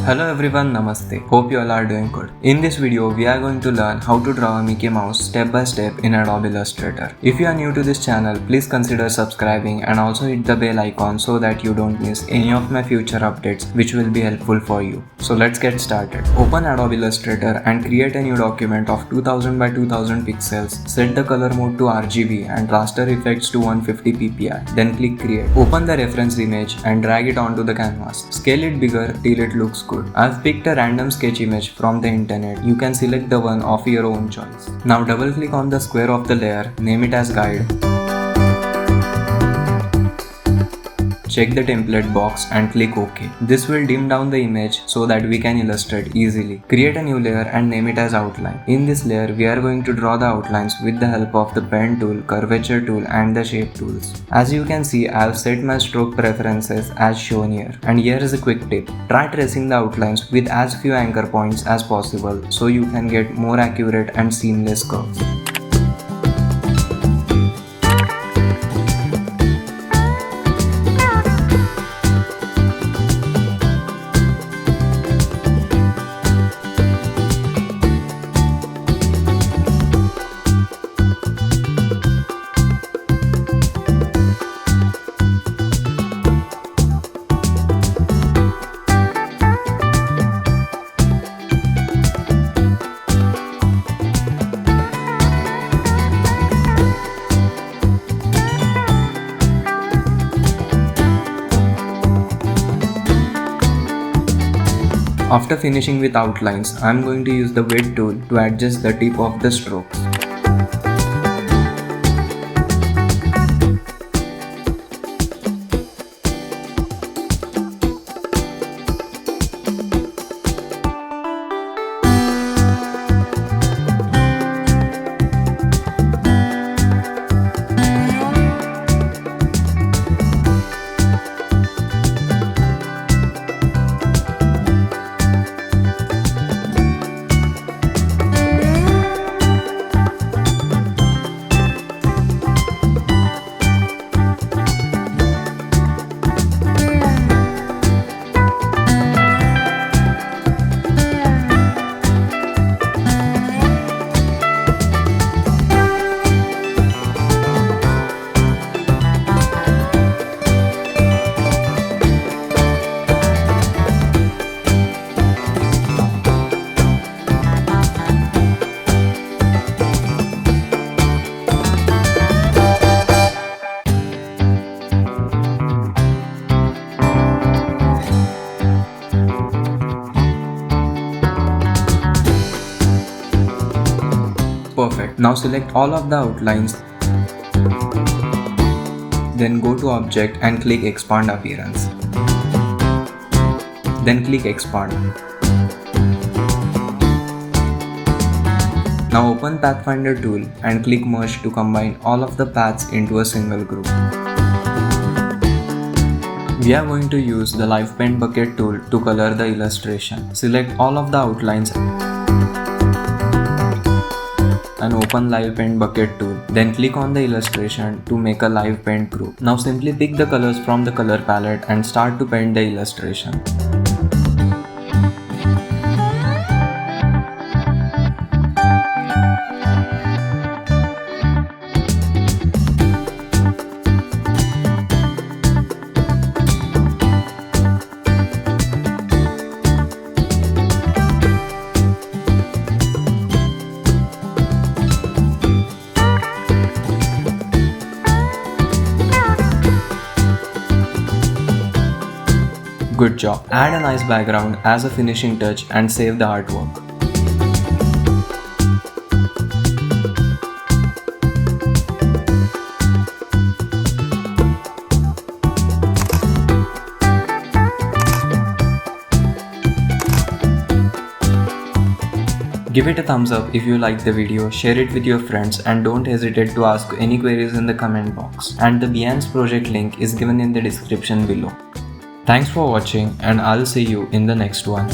Hello everyone, Namaste. Hope you all are doing good. In this video, we are going to learn how to draw a Mickey Mouse step by step in Adobe Illustrator. If you are new to this channel, please consider subscribing and also hit the bell icon so that you don't miss any of my future updates which will be helpful for you. So let's get started. Open Adobe Illustrator and create a new document of 2000 by 2000 pixels. Set the color mode to RGB and raster effects to 150 ppi. Then click create. Open the reference image and drag it onto the canvas. Scale it bigger till it looks good. I've picked a random sketch image from the internet. You can select the one of your own choice. Now double click on the square of the layer, name it as guide. Check the template box and click OK. This will dim down the image so that we can illustrate easily. Create a new layer and name it as outline. In this layer, we are going to draw the outlines with the help of the pen tool, curvature tool and the shape tools. As you can see, I have set my stroke preferences as shown here. And here is a quick tip. Try tracing the outlines with as few anchor points as possible so you can get more accurate and seamless curves. After finishing with outlines, I am going to use the weight tool to adjust the tip of the strokes. Perfect. Now select all of the outlines. Then go to Object and click Expand Appearance. Then click Expand. Now open Pathfinder tool and click Merge to combine all of the paths into a single group. We are going to use the Live Paint Bucket tool to color the illustration. Select all of the outlines and open Live Paint Bucket tool. Then click on the illustration to make a live paint group. Now simply pick the colors from the color palette and start to paint the illustration. Good job. Add a nice background as a finishing touch and save the artwork. Give it a thumbs up if you liked the video, share it with your friends and don't hesitate to ask any queries in the comment box. And the Behance project link is given in the description below. Thanks for watching and I'll see you in the next one.